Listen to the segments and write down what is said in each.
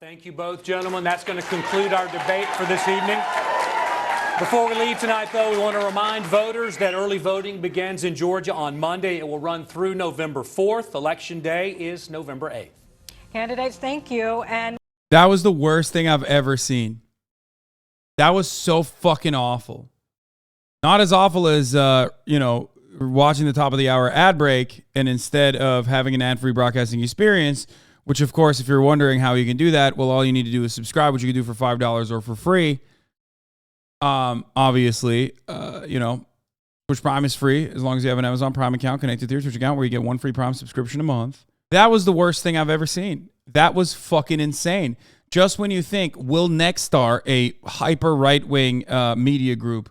Thank you both, gentlemen. That's going to conclude our debate for this evening. Before we leave tonight, though, we want to remind voters that early voting begins in Georgia on Monday. It will run through November 4th. Election Day is November 8th. Candidates, thank you. And that was the worst thing I've ever seen. That was so fucking awful. Not as awful as, watching the top of the hour ad break, and instead of having an ad-free broadcasting experience, which, of course, if you're wondering how you can do that, well, all you need to do is subscribe, which you can do for $5 or for free. Obviously, Twitch Prime is free as long as you have an Amazon Prime account connected to your Twitch account where you get one free Prime subscription a month. That was the worst thing I've ever seen. That was fucking insane. Just when you think, will Nexstar, a hyper right-wing media group,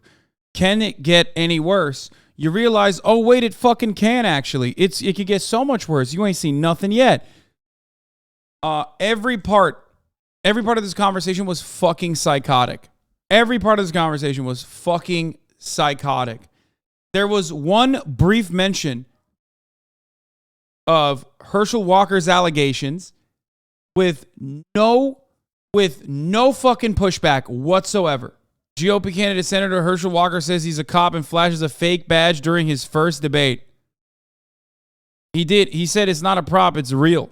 can it get any worse? You realize, oh, wait, it fucking can, actually. It could get so much worse. You ain't seen nothing yet. Every part of this conversation was fucking psychotic. Every part of this conversation was fucking psychotic. There was one brief mention of Herschel Walker's allegations with no fucking pushback whatsoever. GOP candidate Senator Herschel Walker says he's a cop and flashes a fake badge during his first debate. He did. He said it's not a prop, it's real.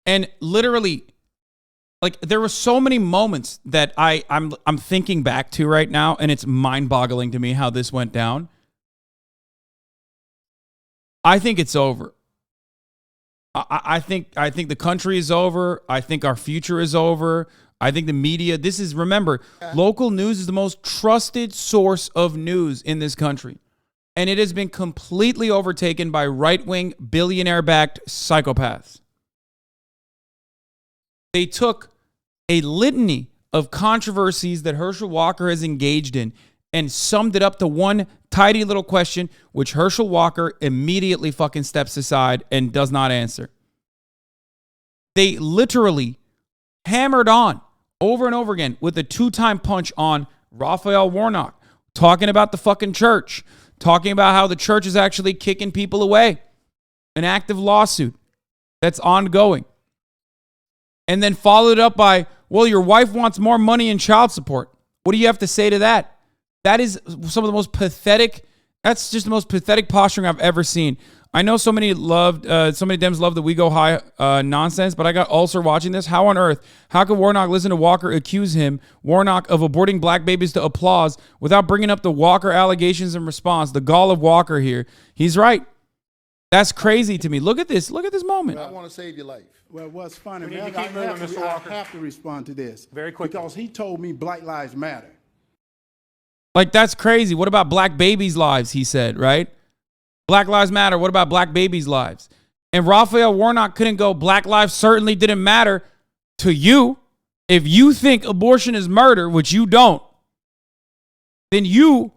And literally, like, there were so many moments that I'm thinking back to right now, and it's mind-boggling to me how this went down. I think it's over. I think the country is over. I think our future is over. I think the media, remember, local news is the most trusted source of news in this country. And it has been completely overtaken by right-wing, billionaire-backed psychopaths. They took a litany of controversies that Herschel Walker has engaged in and summed it up to one tidy little question, which Herschel Walker immediately fucking steps aside and does not answer. They literally hammered on over and over again with a two-time punch on Raphael Warnock, talking about the fucking church, talking about how the church is actually kicking people away, an active lawsuit that's ongoing. And then followed up by, well, your wife wants more money in child support. What do you have to say to that? That is some of the most pathetic, that's just the most pathetic posturing I've ever seen. I know so many Dems love the We Go High nonsense, but I got ulcer watching this. How on earth? How could Warnock listen to Walker accuse Warnock, of aborting black babies to applause without bringing up the Walker allegations in response? The gall of Walker here. He's right. That's crazy to me. Look at this. Look at this moment. I want to save your life. Well, what's funny, We need man, to keep moving, Mr. Walker. I have to respond to this. Very quickly. Because he told me Black Lives Matter. Like, that's crazy. What about black babies' lives, he said, right? Black Lives Matter. What about black babies' lives? And Raphael Warnock couldn't go, Black lives certainly didn't matter to you. If you think abortion is murder, which you don't, then you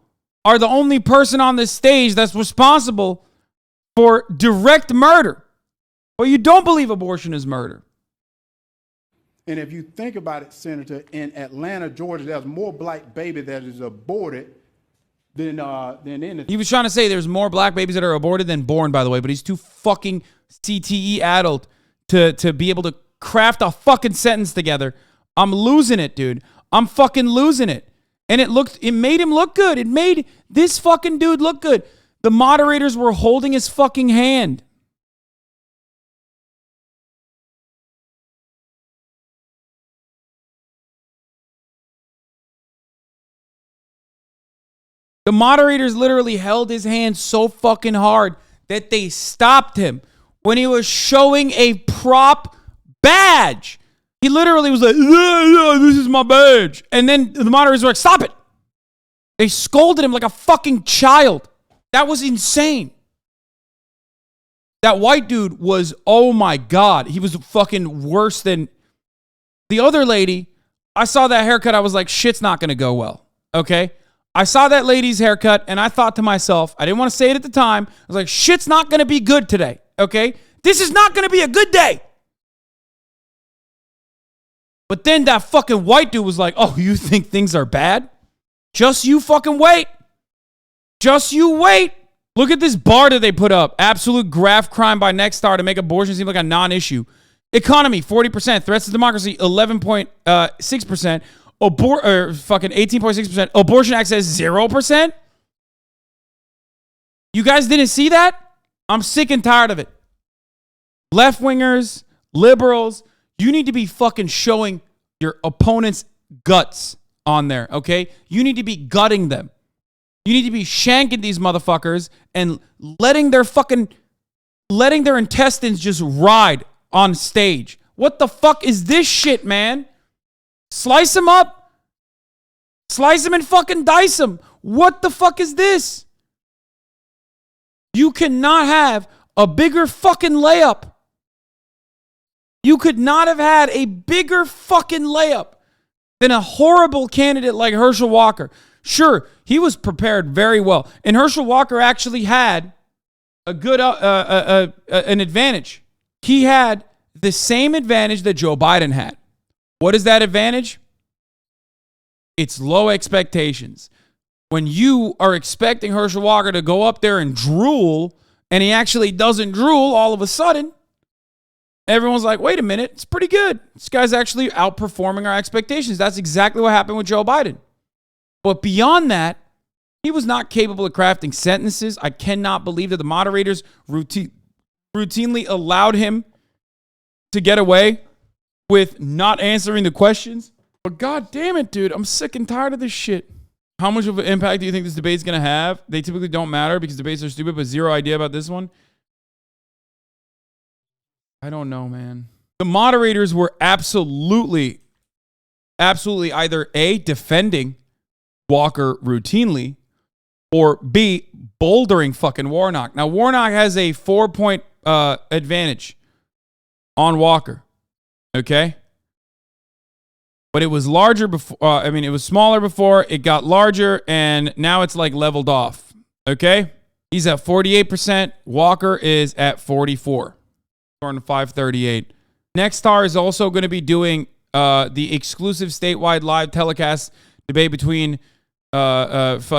are the only person on this stage that's responsible for direct murder. Well, you don't believe abortion is murder. And if you think about it, Senator, in Atlanta, Georgia, there's more black baby that is aborted than in the... He was trying to say there's more black babies that are aborted than born, by the way, but he's too fucking CTE addled to be able to craft a fucking sentence together. I'm losing it, dude. I'm fucking losing it. And it made him look good. It made this fucking dude look good. The moderators were holding his fucking hand. The moderators literally held his hand so fucking hard that they stopped him when he was showing a prop badge. He literally was like, yeah, this is my badge. And then the moderators were like, stop it. They scolded him like a fucking child. That was insane. That white dude was, oh my God, he was fucking worse than the other lady. I saw that haircut. I was like, shit's not going to go well. Okay. I saw that lady's haircut and I thought to myself, I didn't want to say it at the time. I was like, shit's not going to be good today. Okay. This is not going to be a good day. But then that fucking white dude was like, oh, you think things are bad? Just you fucking wait. Just you wait. Look at this bar that they put up. Absolute graft crime by Nexstar to make abortion seem like a non-issue. Economy, 40%. Threats to democracy, 11.6%. Fucking 18.6%. Abortion access, 0%. You guys didn't see that? I'm sick and tired of it. Left-wingers, liberals, you need to be fucking showing your opponent's guts on there, okay? You need to be gutting them. You need to be shanking these motherfuckers and letting their intestines just ride on stage. What the fuck is this shit, man? Slice them up. Slice them and fucking dice them. What the fuck is this? You cannot have a bigger fucking layup. You could not have had a bigger fucking layup than a horrible candidate like Herschel Walker. Sure, he was prepared very well. And Herschel Walker actually had a good an advantage. He had the same advantage that Joe Biden had. What is that advantage? It's low expectations. When you are expecting Herschel Walker to go up there and drool, and he actually doesn't drool all of a sudden, everyone's like, wait a minute, it's pretty good. This guy's actually outperforming our expectations. That's exactly what happened with Joe Biden. But beyond that, he was not capable of crafting sentences. I cannot believe that the moderators routinely allowed him to get away with not answering the questions. But god damn it, dude, I'm sick and tired of this shit. How much of an impact do you think this debate's going to have? They typically don't matter because debates are stupid, but zero idea about this one. I don't know, man. The moderators were absolutely either A, defending Walker routinely, or B, bouldering fucking Warnock. Now, Warnock has a 4-point advantage on Walker. Okay? But it was larger before. It was smaller before. It got larger, and now it's like leveled off. Okay? He's at 48%. Walker is at 44%. According to 538. Nexstar is also going to be doing the exclusive statewide live telecast debate between Oz,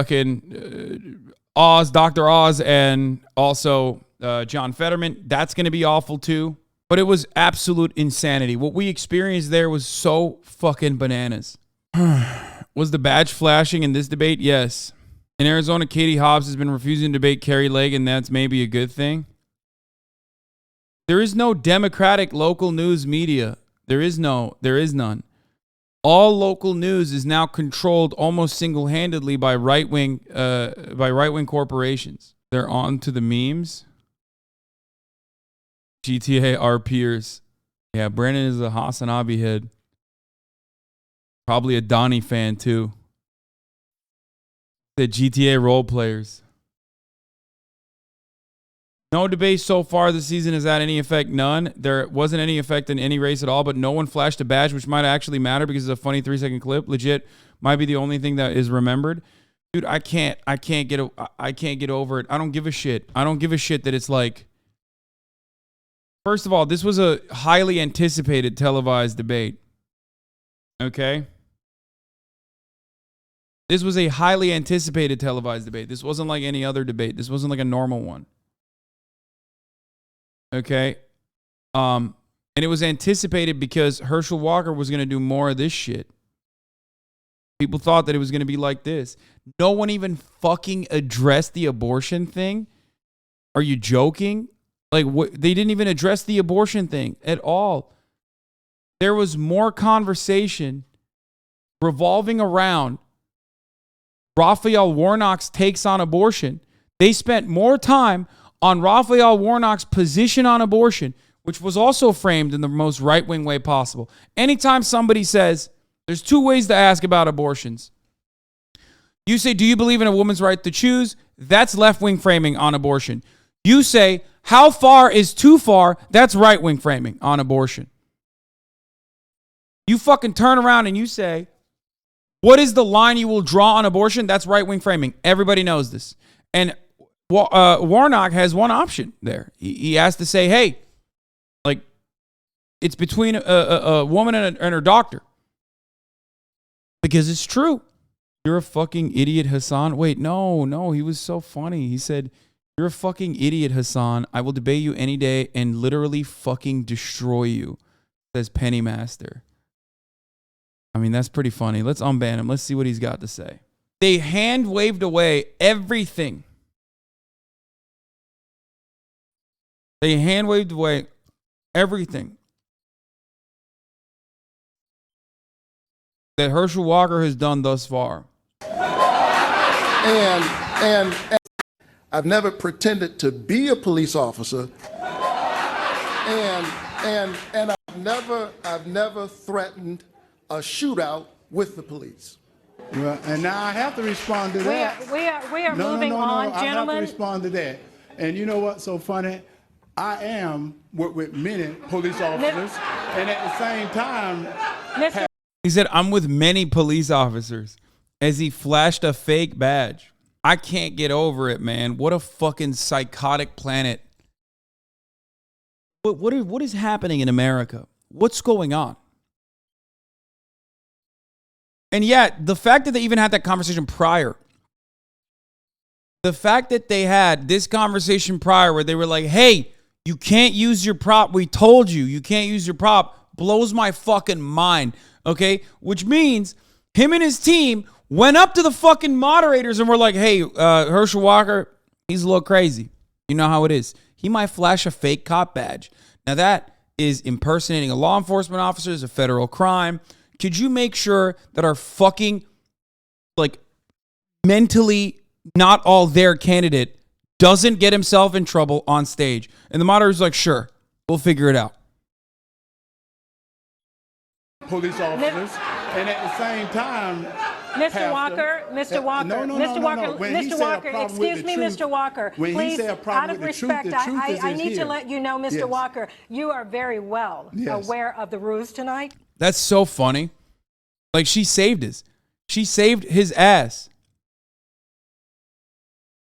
Dr. Oz, and also John Fetterman. That's going to be awful too. But it was absolute insanity. What we experienced there was so fucking bananas. Was the badge flashing in this debate? Yes. In Arizona, Katie Hobbs has been refusing to debate Carrie Lake, and that's maybe a good thing. There is no democratic local news media. There is none. All local news is now controlled almost single-handedly by right-wing corporations. They're on to the memes. GTA our peers. Yeah, Brandon is a Hasan Abi head. Probably a Donnie fan too. The GTA role players. No debate so far this season has had any effect. None. There wasn't any effect in any race at all, but no one flashed a badge, which might actually matter because it's a funny 3-second clip. Legit, might be the only thing that is remembered. Dude, I can't get over it. I don't give a shit. I don't give a shit that it's like. First of all, this was a highly anticipated televised debate. Okay? This was a highly anticipated televised debate. This wasn't like any other debate. This wasn't like a normal one. Okay? And it was anticipated because Herschel Walker was going to do more of this shit. People thought that it was going to be like this. No one even fucking addressed the abortion thing. Are you joking? Like, they didn't even address the abortion thing at all. There was more conversation revolving around Raphael Warnock's takes on abortion. They spent more time on Raphael Warnock's position on abortion, which was also framed in the most right-wing way possible. Anytime somebody says, there's two ways to ask about abortions. You say, do you believe in a woman's right to choose? That's left-wing framing on abortion. You say, how far is too far? That's right-wing framing on abortion. You fucking turn around and you say, what is the line you will draw on abortion? That's right-wing framing. Everybody knows this. And Warnock has one option there. He has to say, hey, like, it's between a woman and her doctor. Because it's true. You're a fucking idiot, Hasan. Wait, no, he was so funny. He said, You're a fucking idiot, Hasan. I will debate you any day and literally fucking destroy you, says Pennymaster. I mean, that's pretty funny. Let's unban him. Let's see what he's got to say. They hand waved away everything. They hand waved away everything that Herschel Walker has done thus far. And I've never pretended to be a police officer, and I've never threatened a shootout with the police. Well, and now I have to respond to that. We are moving on, I have gentlemen. to respond to that. And you know what's so funny? I am with many police officers, and at the same time, Mr. He said, I'm with many police officers, as he flashed a fake badge. I can't get over it, man. What a fucking psychotic planet. What is happening in America? What's going on? And yet, the fact that they even had that conversation prior, the fact that they had this conversation prior where they were like, hey, you can't use your prop. We told you, you can't use your prop, blows my fucking mind. Okay? Which means him and his team went up to the fucking moderators and were like, hey, Herschel Walker, he's a little crazy. You know how it is. He might flash a fake cop badge. Now that is impersonating a law enforcement officer, is a federal crime. Could you make sure that our fucking, like, mentally not all there candidate doesn't get himself in trouble on stage? And the moderator's like, sure, we'll figure it out. police officers, and at the same time, Mr. Walker, Mr. Walker, Mr. Walker, Mr. Walker, excuse me, Mr. Walker. Please, out of respect, I need to let you know, Mr. Walker, you are very well aware of the ruse tonight. That's so funny. Like, she saved his ass.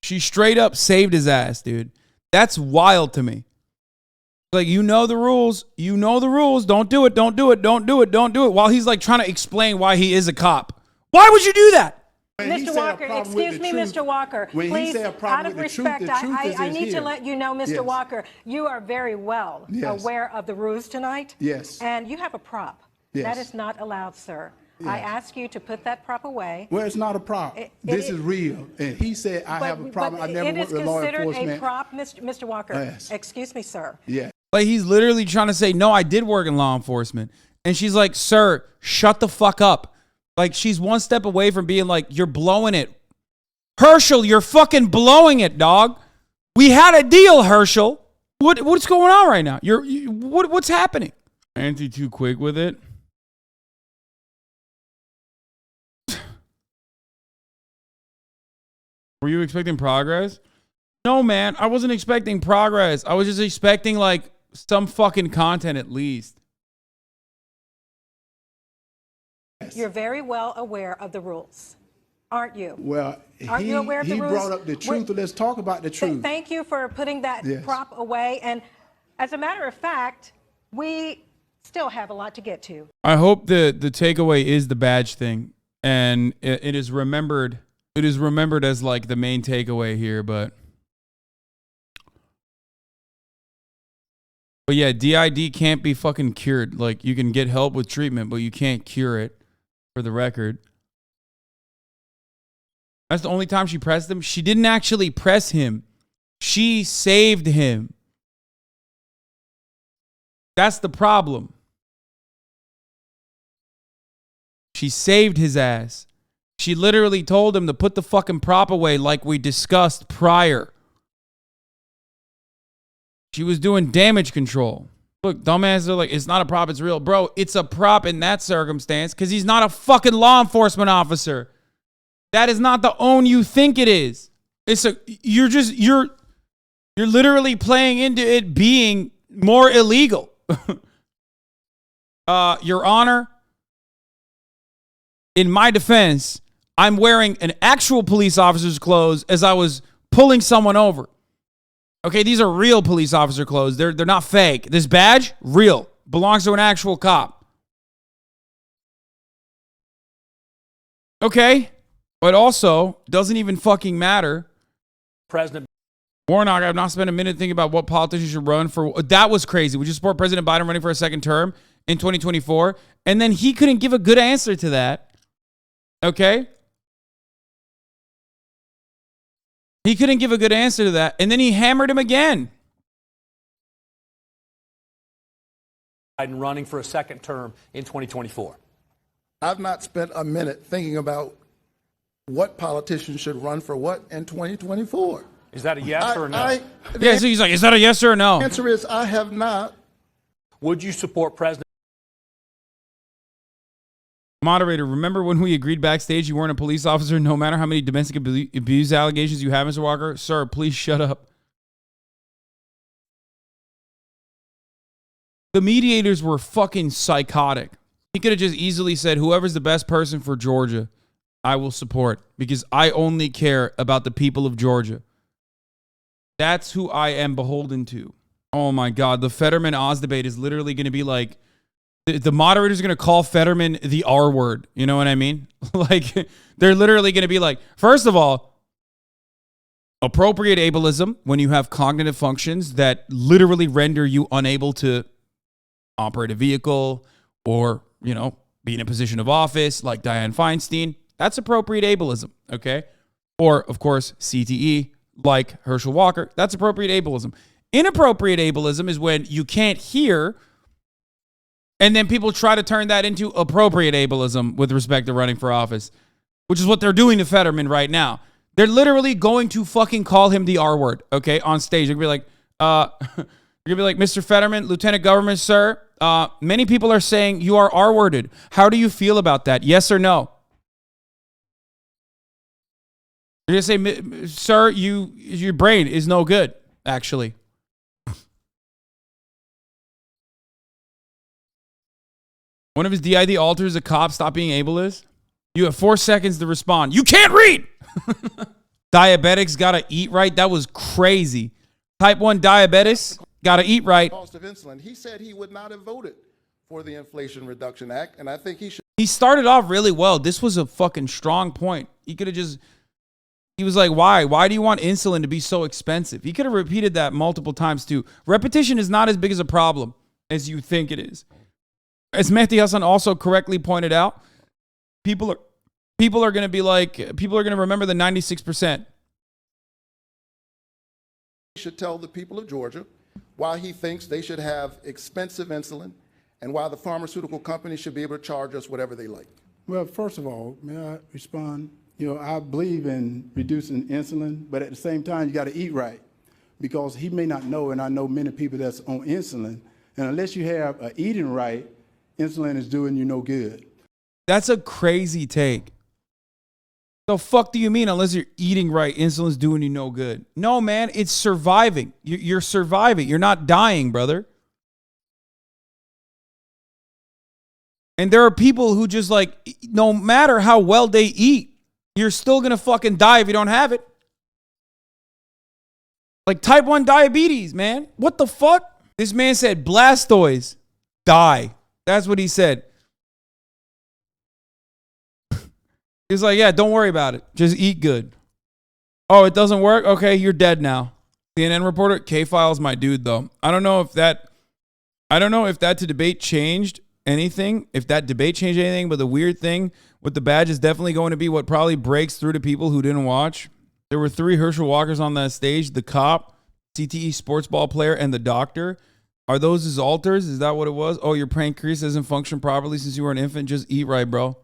She straight up saved his ass, dude. That's wild to me. Like, you know the rules. Don't do it. While he's like trying to explain why he is a cop. Why would you do that? Mr. Walker, excuse me, Mr. Walker. Please, out of respect, I need to let you know, Mr. Walker, you are very well aware of the ruse tonight. Yes. And you have a prop. Yes. That is not allowed, sir. Yes. I ask you to put that prop away. Well, it's not a prop. This is real. And he said, I have a problem. I never worked with law enforcement. It is considered a prop, Mr. Walker. Yes. Excuse me, sir. Yeah. Like, he's literally trying to say, no, I did work in law enforcement. And she's like, sir, shut the fuck up. Like, she's one step away from being like, you're blowing it. Herschel, you're fucking blowing it, dog. We had a deal, Herschel. What's going on right now? What's happening? Auntie too quick with it. Were you expecting progress? No, man, I wasn't expecting progress. I was just expecting, like, some fucking content at least. You're very well aware of the rules, aren't you? Well, aren't you aware of the rules? He brought up the truth. Let's talk about the truth. Thank you for putting that prop away. And as a matter of fact, we still have a lot to get to. I hope the takeaway is the badge thing, and it is remembered. It is remembered as, like, the main takeaway here, but yeah, DID can't be fucking cured. Like, you can get help with treatment, but you can't cure it, for the record. That's the only time she pressed him. She didn't actually press him. She saved him. That's the problem. She saved his ass. She literally told him to put the fucking prop away like we discussed prior. She was doing damage control. Look, dumbasses are like, it's not a prop, it's real. Bro, it's a prop in that circumstance because he's not a fucking law enforcement officer. That is not the own you think it is. You're literally playing into it being more illegal. Your Honor, in my defense, I'm wearing an actual police officer's clothes as I was pulling someone over. Okay, these are real police officer clothes. They're not fake. This badge, real. Belongs to an actual cop. Okay, but also doesn't even fucking matter. President Warnock, I've not spent a minute thinking about what politicians should run for. That was crazy. Would you support President Biden running for a second term in 2024? And then he couldn't give a good answer to that. Okay? He couldn't give a good answer to that. And then he hammered him again. Biden running for a second term in 2024. I've not spent a minute thinking about what politicians should run for what in 2024. Is that a yes or a no? Yeah, so he's like, is that a yes or a no? The answer is I have not. Would you support President? Moderator, remember when we agreed backstage you weren't a police officer no matter how many domestic abuse allegations you have, Mr. Walker? Sir, please shut up. The mediators were fucking psychotic. He could have just easily said, whoever's the best person for Georgia, I will support because I only care about the people of Georgia. That's who I am beholden to. Oh my God. The Fetterman-Oz debate is literally going to be like, the moderator's going to call Fetterman the R word. You know what I mean? Like, they're literally going to be like, first of all, appropriate ableism when you have cognitive functions that literally render you unable to operate a vehicle or, you know, be in a position of office like Dianne Feinstein. That's appropriate ableism, okay? Or, of course, CTE, like Herschel Walker. That's appropriate ableism. Inappropriate ableism is when you can't hear, and then people try to turn that into appropriate ableism with respect to running for office, which is what they're doing to Fetterman right now. They're literally going to fucking call him the R word, okay, on stage. They're going to be like, Mr. Fetterman, Lieutenant Governor, sir, many people are saying you are R-worded. How do you feel about that? Yes or no? You're going to say, sir, your brain is no good, actually. One of his DID alters a cop stop being ableist. You have 4 seconds to respond. You can't read! Diabetics got to eat right. That was crazy. Type 1 diabetics got to eat right. Cost of insulin. He said he would not have voted for the Inflation Reduction Act, and I think he should. He started off really well. This was a fucking strong point. He could have just, he was like, why? Why do you want insulin to be so expensive? He could have repeated that multiple times too. Repetition is not as big as a problem as you think it is. As Mehdi Hasan also correctly pointed out, people are going to be like, people are going to remember the 96%. He should tell the people of Georgia why he thinks they should have expensive insulin and why the pharmaceutical companies should be able to charge us whatever they like. Well, first of all, may I respond? You know, I believe in reducing insulin, but at the same time, you got to eat right because he may not know, and I know many people that's on insulin, and unless you have eating right, insulin is doing you no good. That's a crazy take. The fuck do you mean unless you're eating right, insulin's doing you no good? No, man, it's surviving. You're surviving. You're not dying, brother. And there are people who just like, no matter how well they eat, you're still going to fucking die if you don't have it. Like type 1 diabetes, man. What the fuck? This man said Blastoise, die. That's what he said. He's like, yeah, don't worry about it. Just eat good. Oh, it doesn't work? Okay, you're dead now. CNN reporter, K-File's my dude, though. I don't know if that debate changed anything, but the weird thing with the badge is definitely going to be what probably breaks through to people who didn't watch. There were 3 Herschel Walkers on that stage, the cop, CTE sports ball player, and the doctor. Are those his alters? Is that what it was? Oh, your pancreas doesn't function properly since you were an infant. Just eat right, bro.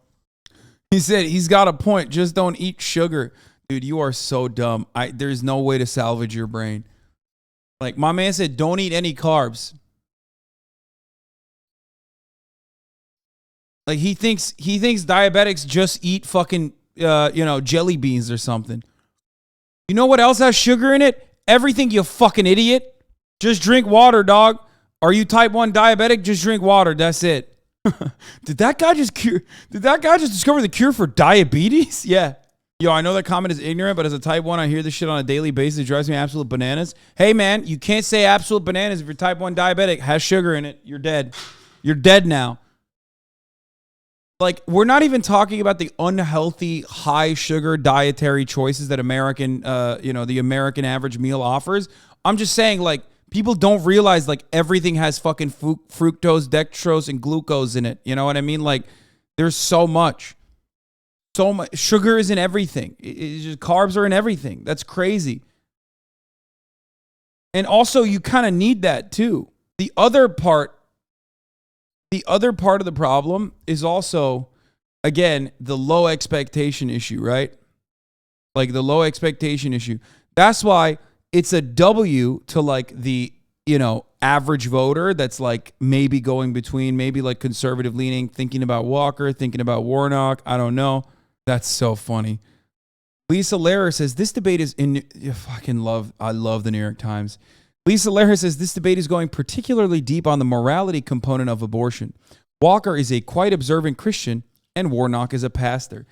He said he's got a point. Just don't eat sugar. Dude, you are so dumb. There's no way to salvage your brain. Like, my man said, don't eat any carbs. Like, he thinks diabetics just eat fucking, jelly beans or something. You know what else has sugar in it? Everything, you fucking idiot. Just drink water, dog. Are you type 1 diabetic? Just drink water. That's it. Did that guy just discover the cure for diabetes? Yeah. Yo, I know that comment is ignorant, but as a type 1, I hear this shit on a daily basis. It drives me absolute bananas. Hey, man, you can't say absolute bananas if you're type 1 diabetic. Has sugar in it. You're dead. You're dead now. Like, we're not even talking about the unhealthy, high sugar dietary choices that the American average meal offers. I'm just saying, like, people don't realize, like, everything has fucking fructose, dextrose, and glucose in it. You know what I mean? Like, there's so much. So much. Sugar is in everything. It's just, carbs are in everything. That's crazy. And also, you kind of need that, too. The other part of the problem is also, again, the low expectation issue, right? Like the low expectation issue. That's why it's a W to like the, average voter that's like maybe going between maybe like conservative leaning, thinking about Walker, thinking about Warnock. I don't know. That's so funny. Lisa Lehrer says this debate is I love the New York Times. Lisa Lehrer says this debate is going particularly deep on the morality component of abortion. Walker is a quite observant Christian and Warnock is a pastor.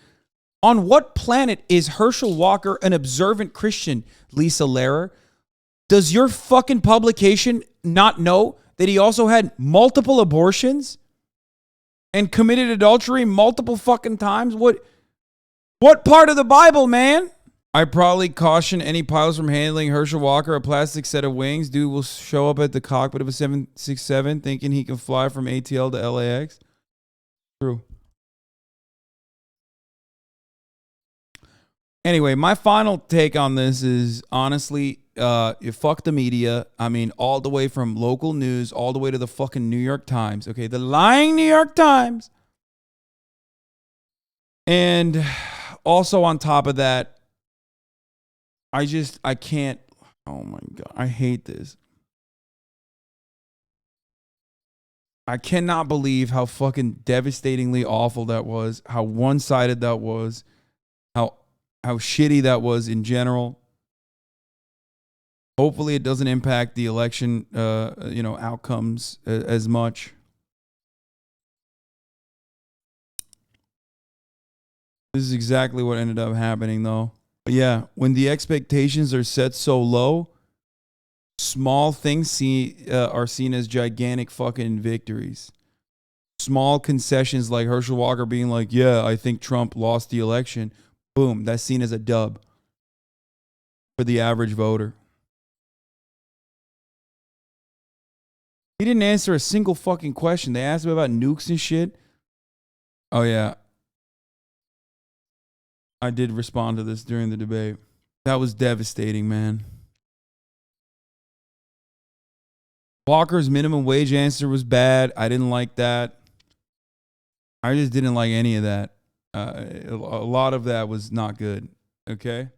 On what planet is Herschel Walker an observant Christian, Lisa Lehrer? Does your fucking publication not know that he also had multiple abortions and committed adultery multiple fucking times? What part of the Bible, man? I probably caution any pilots from handling Herschel Walker a plastic set of wings. Dude will show up at the cockpit of a 767 thinking he can fly from ATL to LAX. True. Anyway, my final take on this is, honestly, you fuck the media. I mean, all the way from local news, all the way to the fucking New York Times. Okay, the lying New York Times. And also on top of that, I can't, oh my God, I hate this. I cannot believe how fucking devastatingly awful that was, how one-sided that was, how shitty that was in general. Hopefully it doesn't impact the election, outcomes as much. This is exactly what ended up happening, though. But yeah, when the expectations are set so low, small things are seen as gigantic fucking victories. Small concessions like Herschel Walker being like, yeah, I think Trump lost the election. Boom, that's seen as a dub for the average voter. He didn't answer a single fucking question. They asked him about nukes and shit. Oh, yeah. I did respond to this during the debate. That was devastating, man. Walker's minimum wage answer was bad. I didn't like that. I just didn't like any of that. A lot of that was not good. Okay?